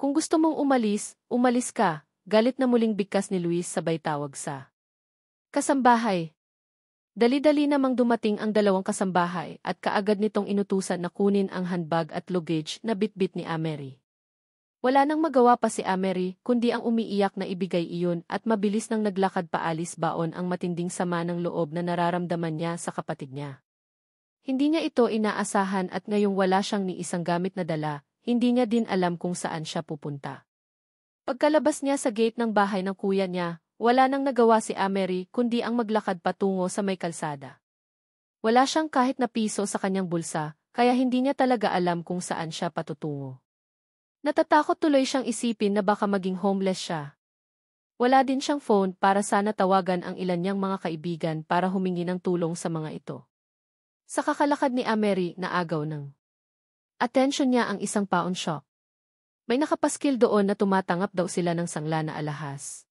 Kung gusto mong umalis, umalis ka, galit na muling bigkas ni Luis sabay tawag sa kasambahay. Dali-dali namang dumating ang dalawang kasambahay at kaagad nitong inutusan na kunin ang handbag at luggage na bitbit ni Amerie. Wala nang magawa pa si Amerie kundi ang umiiyak na ibigay iyon at mabilis nang naglakad paalis baon ang matinding sama ng loob na nararamdaman niya sa kapatid niya. Hindi niya ito inaasahan at ngayong wala siyang ni isang gamit na dala, hindi niya din alam kung saan siya pupunta. Pagkalabas niya sa gate ng bahay ng kuya niya, wala nang nagawa si Amerie kundi ang maglakad patungo sa may kalsada. Wala siyang kahit na piso sa kanyang bulsa, kaya hindi niya talaga alam kung saan siya patutungo. Natatakot tuloy siyang isipin na baka maging homeless siya. Wala din siyang phone para sana tawagan ang ilan niyang mga kaibigan para humingi ng tulong sa mga ito. Sa kakalakad ni Amerie na agaw ng atensyon niya ang isang pawn shop. May nakapaskil doon na tumatanggap daw sila ng sangla na alahas.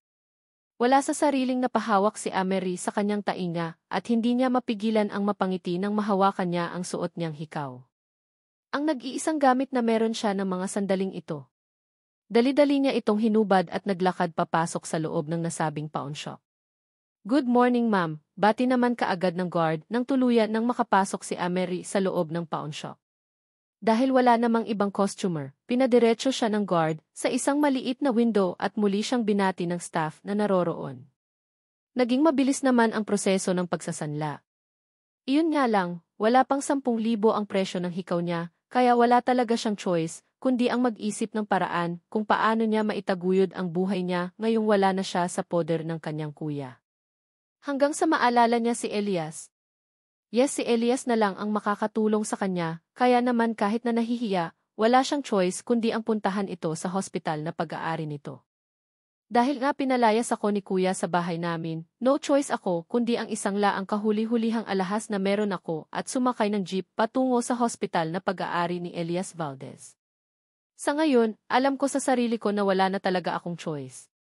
Wala sa sariling napahawak si Amerie sa kanyang tainga at hindi niya mapigilan ang mapangiti nang mahawakan niya ang suot niyang hikaw. Ang nag-iisang gamit na meron siya ng mga sandaling ito. Dali-dali niya itong hinubad at naglakad papasok sa loob ng nasabing pawn shop. Good morning ma'am, bati naman kaagad ng guard nang tuluyan nang makapasok si Amerie sa loob ng pawn shop. Dahil wala namang ibang customer, pinadiretso siya ng guard sa isang maliit na window at muli siyang binati ng staff na naroroon. Naging mabilis naman ang proseso ng pagsasanla. Iyon nga lang, wala pang 10,000 ang presyo ng hikaw niya, kaya wala talaga siyang choice, kundi ang mag-isip ng paraan kung paano niya maitaguyod ang buhay niya ngayong wala na siya sa poder ng kanyang kuya. Hanggang sa maalala niya si Elias. Yes, si Elias na lang ang makakatulong sa kanya, kaya naman kahit na nahihiya, wala siyang choice kundi ang puntahan ito sa hospital na pag-aari nito. Dahil nga pinalayas ako ni kuya sa bahay namin, no choice ako kundi ang isang laang kahuli-hulihang alahas na meron ako at sumakay ng jeep patungo sa hospital na pag-aari ni Elias Valdez. Sa ngayon, alam ko sa sarili ko na wala na talaga akong choice.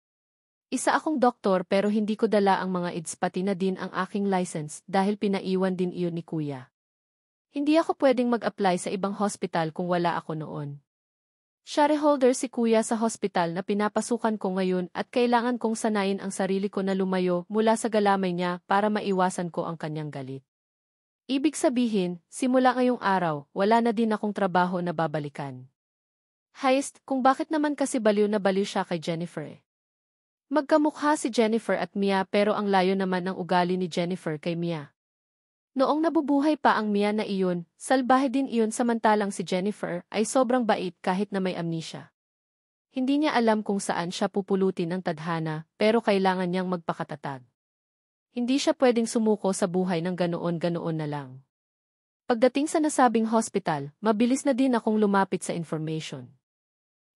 Isa akong doktor pero hindi ko dala ang mga IDs pati na din ang aking license dahil pinaiwan din iyon ni kuya. Hindi ako pwedeng mag-apply sa ibang hospital kung wala ako noon. Shareholder si kuya sa hospital na pinapasukan ko ngayon at kailangan kong sanayin ang sarili ko na lumayo mula sa galamay niya para maiwasan ko ang kanyang galit. Ibig sabihin, simula ngayong araw, wala na din akong trabaho na babalikan. Heist, kung bakit naman kasi baliw na baliw siya kay Jennifer. Magkamukha si Jennifer at Mia pero ang layo naman ng ugali ni Jennifer kay Mia. Noong nabubuhay pa ang Mia na iyon, salbahe din iyon samantalang si Jennifer ay sobrang bait kahit na may amnesia. Hindi niya alam kung saan siya pupulutin ng tadhana pero kailangan niyang magpakatatag. Hindi siya pwedeng sumuko sa buhay ng ganoon-ganoon na lang. Pagdating sa nasabing hospital, mabilis na din akong lumapit sa information.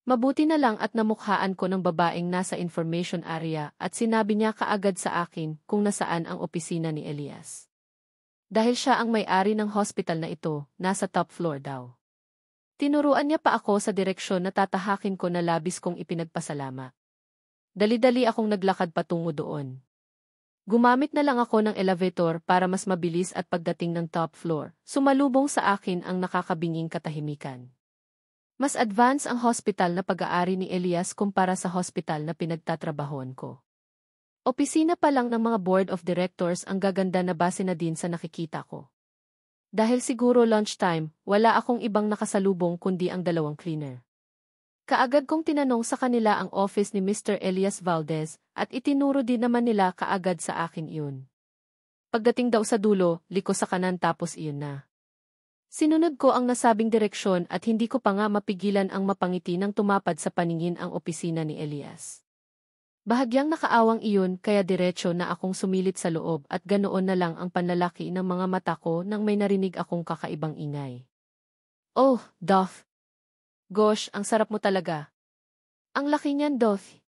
Mabuti na lang at namukhaan ko ng babaeng nasa information area at sinabi niya kaagad sa akin kung nasaan ang opisina ni Elias. Dahil siya ang may-ari ng hospital na ito, nasa top floor daw. Tinuruan niya pa ako sa direksyon na tatahakin ko na labis kong ipinagpasalamat. Dali-dali akong naglakad patungo doon. Gumamit na lang ako ng elevator para mas mabilis at pagdating ng top floor, sumalubong sa akin ang nakakabinging katahimikan. Mas advance ang hospital na pag-aari ni Elias kumpara sa hospital na pinagtatrabahoan ko. Opisina pa lang ng mga board of directors ang gaganda na base na din sa nakikita ko. Dahil siguro lunchtime, wala akong ibang nakasalubong kundi ang dalawang cleaner. Kaagad kong tinanong sa kanila ang office ni Mr. Elias Valdez at itinuro din naman nila kaagad sa akin iyon. Pagdating daw sa dulo, liko sa kanan tapos iyon na. Sinunod ko ang nasabing direksyon at hindi ko pa nga mapigilan ang mapangiti nang tumapad sa paningin ang opisina ni Elias. Bahagyang nakaawang iyon kaya diretso na akong sumilit sa loob at ganoon na lang ang panlalaki ng mga mata ko nang may narinig akong kakaibang ingay. Oh, Duff! Gosh, ang sarap mo talaga. Ang laki niyan, Duff.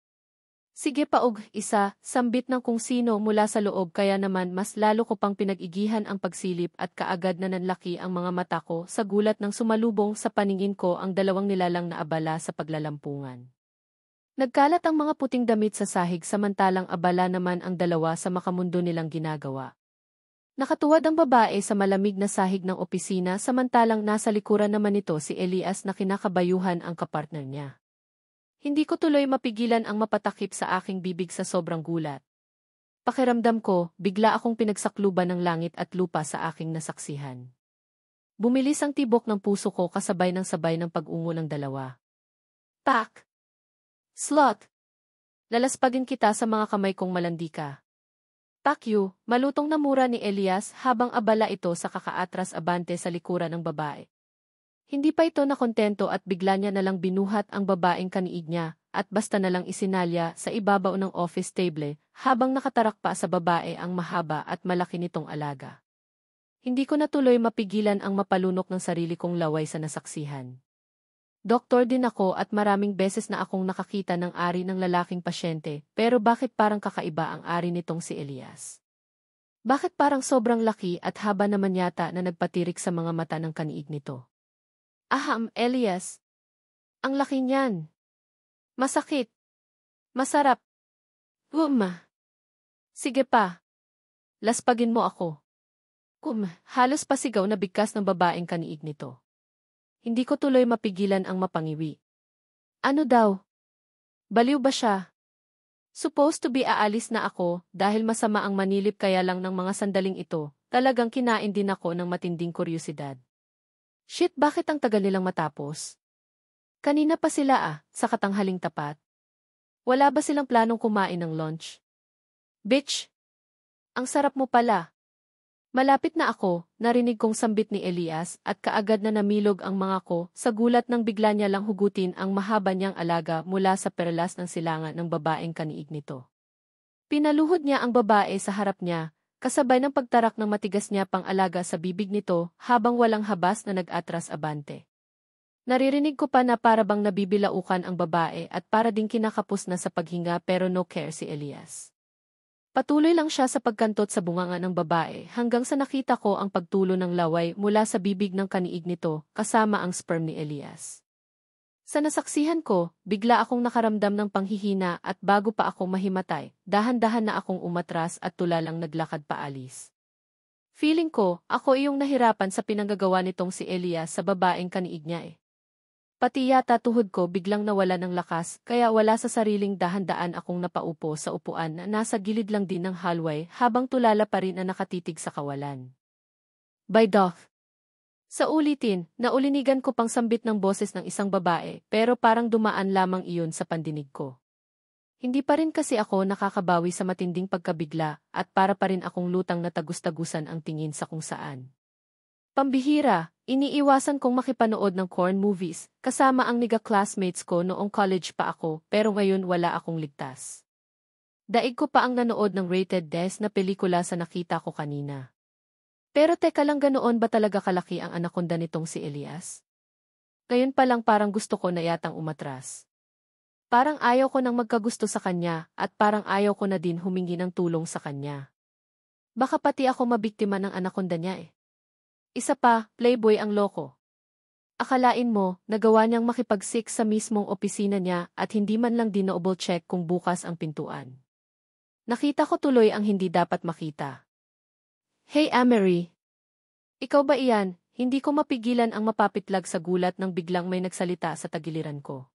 Sige paug, isa, sambit ng kung sino mula sa loob kaya naman mas lalo ko pang pinag-igihan ang pagsilip at kaagad na nanlaki ang mga mata ko sa gulat ng sumalubong sa paningin ko ang dalawang nilalang na abala sa paglalampungan. Nagkalat ang mga puting damit sa sahig samantalang abala naman ang dalawa sa makamundo nilang ginagawa. Nakatuwad ang babae sa malamig na sahig ng opisina samantalang nasa likuran naman nito si Elias na kinakabayuhan ang kapartner niya. Hindi ko tuloy mapigilan ang mapatakip sa aking bibig sa sobrang gulat. Pakiramdam ko, bigla akong pinagsakluban ng langit at lupa sa aking nasaksihan. Bumilis ang tibok ng puso ko kasabay ng sabay ng pag-ungo ng dalawa. Pak! Slot! Lalaspagin kita sa mga kamay kong malandi ka. Pakyu, malutong na mura ni Elias habang abala ito sa kakaatras abante sa likuran ng babae. Hindi pa ito nakontento at bigla niya nalang binuhat ang babaeng kaniig niya at basta nalang isinalya sa ibabaw ng office table habang nakatarak pa sa babae ang mahaba at malaki nitong alaga. Hindi ko natuloy mapigilan ang mapalunok ng sarili kong laway sa nasaksihan. Doktor din ako at maraming beses na akong nakakita ng ari ng lalaking pasyente pero bakit parang kakaiba ang ari nitong si Elias? Bakit parang sobrang laki at haba naman yata na nagpatirik sa mga mata ng kaniig nito? Aham, Elias. Ang laki niyan. Masakit. Masarap. Sige pa. Laspagin mo ako. Halos pasigaw na bigkas ng babaeng kaniig nito. Hindi ko tuloy mapigilan ang mapangiwi. Ano daw? Baliw ba siya? Supposed to be aalis na ako dahil masama ang manilip kaya lang ng mga sandaling ito, talagang kinain din ako ng matinding kuryosidad. Shit, bakit ang tagal nilang matapos? Kanina pa sila sa katanghaling tapat. Wala ba silang planong kumain ng lunch? Bitch! Ang sarap mo pala. Malapit na ako, narinig kong sambit ni Elias at kaagad na namilog ang mga ko sa gulat nang bigla niya lang hugutin ang mahaba niyang alaga mula sa perlas ng silangan ng babaeng kaniig nito. Pinaluhod niya ang babae sa harap niya, kasabay ng pagtarak ng matigas niya pang alaga sa bibig nito habang walang habas na nag-atras abante. Naririnig ko pa na para bang nabibilaukan ang babae at para ding kinakapos na sa paghinga pero no care si Elias. Patuloy lang siya sa pagkantot sa bunganga ng babae hanggang sa nakita ko ang pagtulo ng laway mula sa bibig ng kaniig nito kasama ang sperm ni Elias. Sa nasaksihan ko, bigla akong nakaramdam ng panghihina at bago pa ako mahimatay, dahan-dahan na akong umatras at tulalang naglakad paalis. Feeling ko, ako iyong nahirapan sa pinanggagawa nitong si Elias sa babaeng kaniig niya Pati yata tuhod ko biglang nawala ng lakas, kaya wala sa sariling dahan-daan akong napaupo sa upuan na nasa gilid lang din ng hallway habang tulala pa rin na nakatitig sa kawalan. By Doth. Sa ulitin, naulinigan ko pang sambit ng boses ng isang babae pero parang dumaan lamang iyon sa pandinig ko. Hindi pa rin kasi ako nakakabawi sa matinding pagkabigla at para pa rin akong lutang na tagus-tagusan ang tingin sa kung saan. Pambihira, iniiwasan kong makipanood ng corn movies, kasama ang niga-classmates ko noong college pa ako pero ngayon wala akong ligtas. Daig ko pa ang nanood ng rated Des na pelikula sa nakita ko kanina. Pero teka lang, ganoon ba talaga kalaki ang anakonda nitong si Elias? Ngayon pa lang parang gusto ko na yatang umatras. Parang ayaw ko nang magkagusto sa kanya at parang ayaw ko na din humingi ng tulong sa kanya. Baka pati ako mabiktima ng anakonda niya eh. Isa pa, playboy ang loko. Akalain mo, nagawa niyang makipagsik sa mismong opisina niya at hindi man lang dino-double check kung bukas ang pintuan. Nakita ko tuloy ang hindi dapat makita. Hey Amery! Ikaw ba iyan? Hindi ko mapigilan ang mapapitlag sa gulat nang biglang may nagsalita sa tagiliran ko.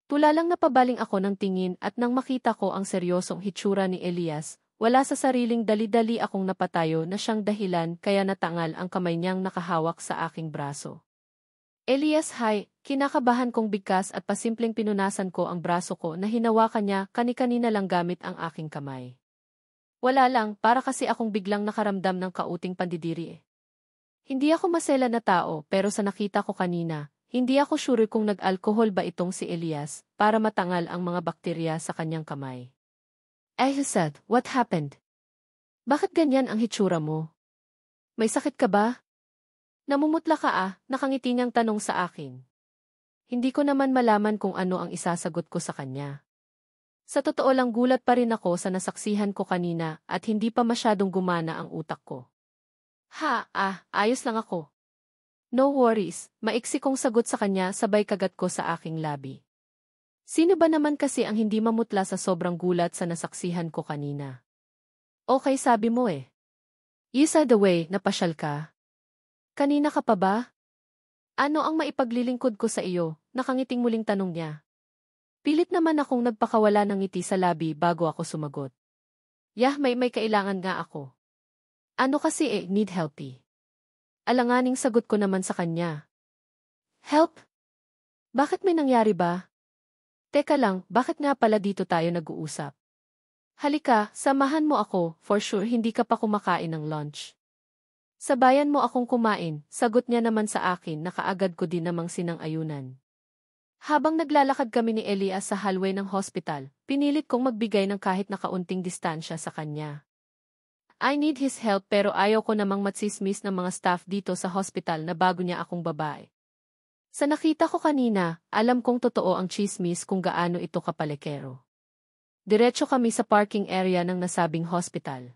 Tulalang napabaling ako ng tingin at nang makita ko ang seryosong hitsura ni Elias, wala sa sariling dali-dali akong napatayo na siyang dahilan kaya natangal ang kamay niyang nakahawak sa aking braso. Elias, hi, kinakabahan kong bigkas at pasimpleng pinunasan ko ang braso ko na hinawakan niya kani-kanina lang gamit ang aking kamay. Wala lang, para kasi akong biglang nakaramdam ng kauting pandidiri eh. Hindi ako masela na tao pero sa nakita ko kanina, hindi ako sure kung nag-alkohol ba itong si Elias para matangal ang mga bakterya sa kanyang kamay. I said, what happened? Bakit ganyan ang hitsura mo? May sakit ka ba? Namumutla ka nakangiti niyang tanong sa akin. Hindi ko naman malaman kung ano ang isasagot ko sa kanya. Sa totoo lang gulat pa rin ako sa nasaksihan ko kanina at hindi pa masyadong gumana ang utak ko. Ayos lang ako. No worries, maiksi kong sagot sa kanya sabay kagat ko sa aking labi. Sino ba naman kasi ang hindi mamutla sa sobrang gulat sa nasaksihan ko kanina? Okay, sabi mo eh. You said the way, napasyal ka. Kanina ka pa ba? Ano ang maipaglilingkod ko sa iyo? Nakangiting muling tanong niya. Pilit naman akong nagpakawala ng ngiti sa labi bago ako sumagot. May kailangan nga ako. Ano kasi need help eh. Alanganing sagot ko naman sa kanya. Help? Bakit may nangyari ba? Teka lang, bakit nga pala dito tayo nag-uusap? Halika, samahan mo ako, for sure hindi ka pa kumakain ng lunch. Sabayan mo akong kumain, sagot niya naman sa akin na kaagad ko din namang sinang-ayunan. Habang naglalakad kami ni Elias sa hallway ng hospital, pinilit kong magbigay ng kahit na kaunting distansya sa kanya. I need his help pero ayaw ko namang matsismis ng mga staff dito sa hospital na bago niya akong babae. Sa nakita ko kanina, alam kong totoo ang chismis kung gaano ito kapalekero. Diretso kami sa parking area ng nasabing hospital.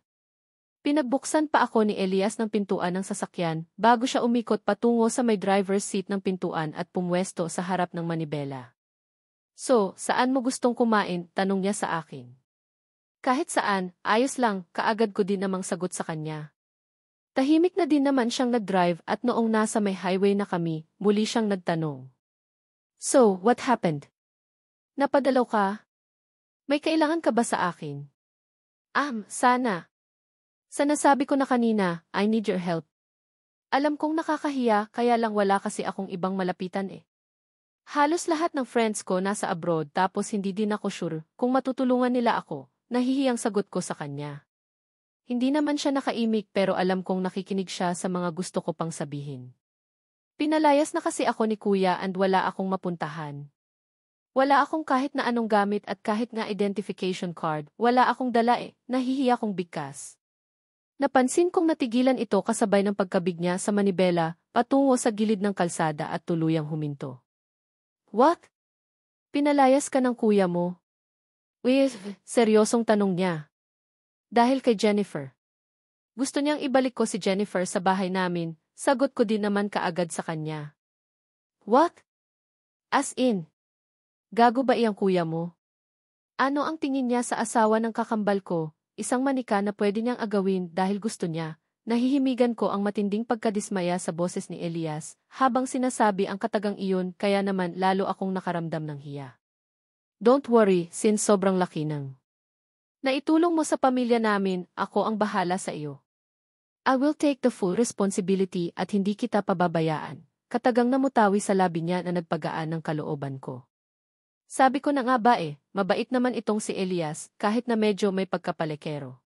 Pinagbuksan pa ako ni Elias ng pintuan ng sasakyan bago siya umikot patungo sa may driver's seat ng pintuan at pumwesto sa harap ng manibela. So, saan mo gustong kumain? Tanong niya sa akin. Kahit saan, ayos lang, kaagad ko din namang sagot sa kanya. Tahimik na din naman siyang nag-drive at noong nasa may highway na kami, muli siyang nagtanong. So, what happened? Napadalaw ka? May kailangan ka ba sa akin? Sana. Sa nasabi ko na kanina, I need your help. Alam kong nakakahiya kaya lang wala kasi akong ibang malapitan eh. Halos lahat ng friends ko nasa abroad tapos hindi din ako sure kung matutulungan nila ako, nahihiyang sagot ko sa kanya. Hindi naman siya nakaimik pero alam kong nakikinig siya sa mga gusto ko pang sabihin. Pinalayas na kasi ako ni Kuya and wala akong mapuntahan. Wala akong kahit na anong gamit at kahit nga identification card, wala akong dala nahihiya kong bigkas. Napansin kong natigilan ito kasabay ng pagkabig niya sa manibela, patungo sa gilid ng kalsada at tuluyang huminto. What? Pinalayas ka ng kuya mo? Seryosong tanong niya. Dahil kay Jennifer. Gusto niyang ibalik ko si Jennifer sa bahay namin, sagot ko din naman kaagad sa kanya. What? As in? Gago ba iyang kuya mo? Ano ang tingin niya sa asawa ng kakambal ko, isang manika na pwede niyang agawin dahil gusto niya, Nahihimigan ko ang matinding pagkadismaya sa boses ni Elias, habang sinasabi ang katagang iyon kaya naman lalo akong nakaramdam ng hiya. Don't worry, since sobrang laki ng naitulong mo sa pamilya namin, ako ang bahala sa iyo. I will take the full responsibility at hindi kita pababayaan. Katagang namutawi sa labi niya na nagpagaan ng kalooban ko. Sabi ko na nga ba mabait naman itong si Elias kahit na medyo may pagkapalekero.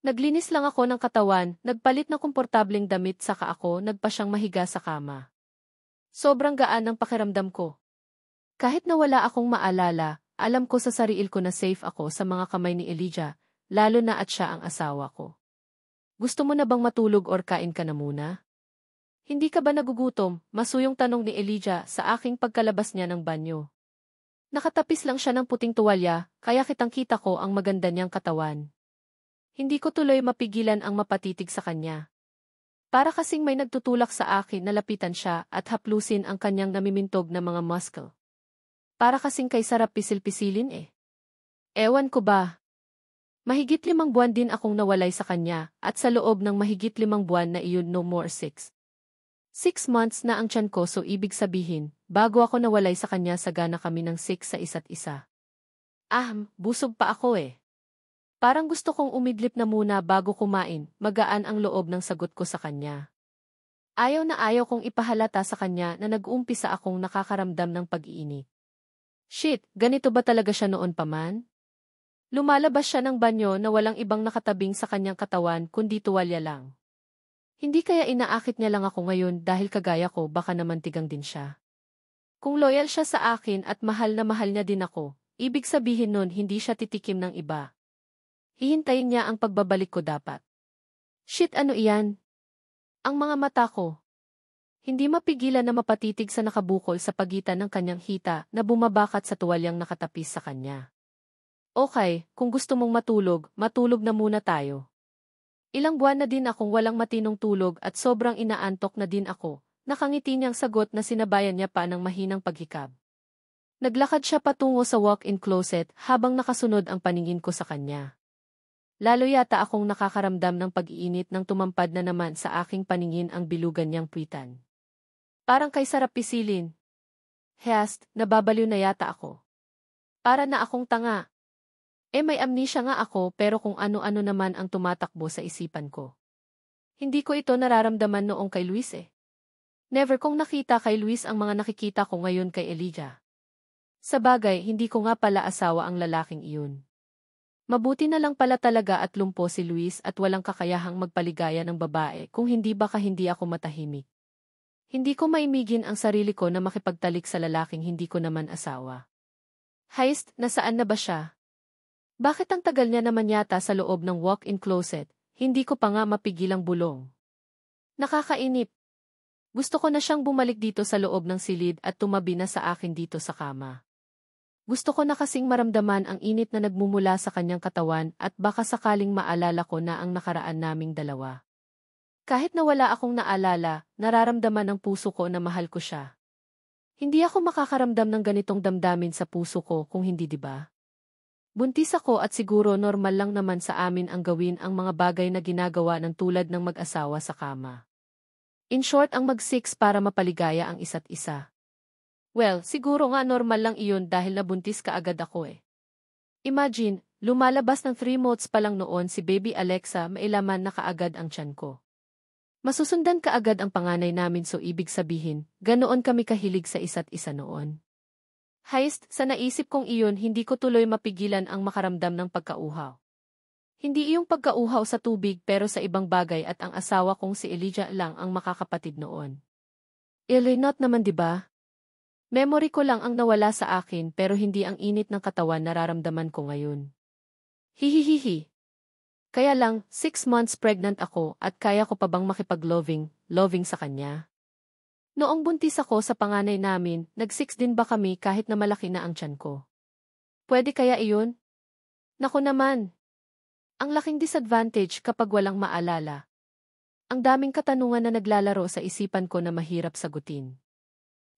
Naglinis lang ako ng katawan, nagpalit ng komportableng damit saka ako nagpa siyang mahiga sa kama. Sobrang gaan ng pakiramdam ko. Kahit na wala akong maalala, alam ko sa sarili ko na safe ako sa mga kamay ni Elijah, lalo na at siya ang asawa ko. Gusto mo na bang matulog or kain ka na muna? Hindi ka ba nagugutom? Masuyong tanong ni Elijah sa aking pagkalabas niya ng banyo. Nakatapis lang siya ng puting tuwalya, kaya kitang-kita ko ang maganda niyang katawan. Hindi ko tuloy mapigilan ang mapatitig sa kanya. Para kasing may nagtutulak sa akin na lapitan siya at haplusin ang kanyang namimintog na mga muscle. Para kasing kay sarap pisil-pisilin Ewan ko ba? Mahigit 5 buwan din akong nawalay sa kanya at sa loob ng mahigit 5 buwan na iyon no more 6. 6 months na ang tiyan ko so ibig sabihin, bago ako nawalay sa kanya sagana kami ng 6 sa isa't isa. Busog pa ako Parang gusto kong umidlip na muna bago kumain, magaan ang loob ng sagot ko sa kanya. Ayaw na ayaw kong ipahalata sa kanya na nag-uumpisa akong nakakaramdam ng pag-iinit. Shit, ganito ba talaga siya noon pa man? Lumalabas siya ng banyo na walang ibang nakatabing sa kanyang katawan kundi tuwalya lang. Hindi kaya inaakit niya lang ako ngayon dahil kagaya ko baka naman tigang din siya. Kung loyal siya sa akin at mahal na mahal niya din ako, ibig sabihin nun hindi siya titikim ng iba. Hihintayin niya ang pagbabalik ko dapat. Shit, ano iyan? Ang mga mata ko. Hindi mapigilan na mapatitig sa nakabukol sa pagitan ng kanyang hita na bumabakat sa tuwalyang nakatapis sa kanya. Okay, kung gusto mong matulog na muna tayo. Ilang buwan na din akong walang matinong tulog at sobrang inaantok na din ako. Nakangiti niyang sagot na sinabayan niya pa ng mahinang paghikab. Naglakad siya patungo sa walk-in closet habang nakasunod ang paningin ko sa kanya. Lalo yata akong nakakaramdam ng pag-iinit nang tumampad na naman sa aking paningin ang bilugan niyang puwitan. Parang kay sarap pisilin. Nababaliw na yata ako. Para na akong tanga. May amnesia nga ako pero kung ano-ano naman ang tumatakbo sa isipan ko. Hindi ko ito nararamdaman noong kay Luis Never kong nakita kay Luis ang mga nakikita ko ngayon kay Elijah. Sa bagay, hindi ko nga pala asawa ang lalaking iyon. Mabuti na lang pala talaga at lumpo si Luis at walang kakayahang magpaligaya ng babae kung hindi baka hindi ako matahimik. Hindi ko maimigin ang sarili ko na makipagtalik sa lalaking hindi ko naman asawa. Nasaan na ba siya? Bakit ang tagal niya naman yata sa loob ng walk-in closet, hindi ko pa nga mapigilang bulong. Nakakainip. Gusto ko na siyang bumalik dito sa loob ng silid at tumabi na sa akin dito sa kama. Gusto ko na kasing maramdaman ang init na nagmumula sa kanyang katawan at baka sakaling maalala ko na ang nakaraan naming dalawa. Kahit na wala akong naalala, nararamdaman ng puso ko na mahal ko siya. Hindi ako makakaramdam ng ganitong damdamin sa puso ko kung hindi, di ba? Buntis ako at siguro normal lang naman sa amin ang gawin ang mga bagay na ginagawa ng tulad ng mag-asawa sa kama. In short, ang mag-6 para mapaligaya ang isa't isa. Well, siguro nga normal lang iyon dahil nabuntis ka agad ako Imagine, lumalabas ng 3 months pa lang noon si Baby Alexa, mailaman na kaagad ang tiyan ko. Masusundan ka agad ang panganay namin so ibig sabihin, ganoon kami kahilig sa isa't isa noon. Sa naisip kong iyon hindi ko tuloy mapigilan ang makaramdam ng pagkauhaw. Hindi iyong pagkauhaw sa tubig pero sa ibang bagay at ang asawa kong si Elijah lang ang makakapatid noon. Not naman, di ba? Memory ko lang ang nawala sa akin pero hindi ang init ng katawan nararamdaman ko ngayon. Hihihihi. Kaya lang, 6 months pregnant ako at kaya ko pa bang makipag-loving sa kanya? Noong buntis ako sa panganay namin, nag-6 din ba kami kahit na malaki na ang tiyan ko? Pwede kaya iyon? Naku naman. Ang laking disadvantage kapag walang maalala. Ang daming katanungan na naglalaro sa isipan ko na mahirap sagutin.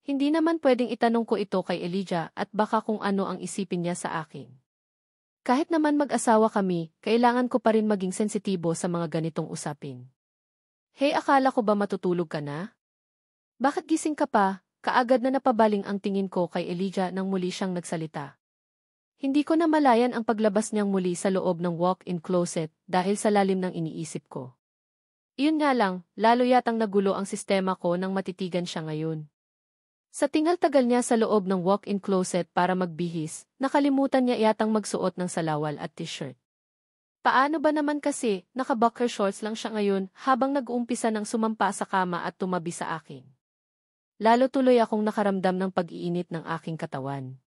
Hindi naman pwedeng itanong ko ito kay Elijah at baka kung ano ang isipin niya sa akin. Kahit naman mag-asawa kami, kailangan ko pa rin maging sensitibo sa mga ganitong usapin. Hey, akala ko ba matutulog ka na? Bakit gising ka pa? Kaagad na napabaling ang tingin ko kay Elijah nang muli siyang nagsalita. Hindi ko na malayan ang paglabas niyang muli sa loob ng walk-in closet dahil sa lalim ng iniisip ko. Iyon nga lang, lalo yatang nagulo ang sistema ko nang matitigan siya ngayon. Sa tingal-tagal niya sa loob ng walk-in closet para magbihis, nakalimutan niya yatang magsuot ng salawal at t-shirt. Paano ba naman kasi, naka-boxer shorts lang siya ngayon habang nag-uumpisa ng sumampa sa kama at tumabi sa akin. Lalo tuloy akong nakaramdam ng pag-iinit ng aking katawan.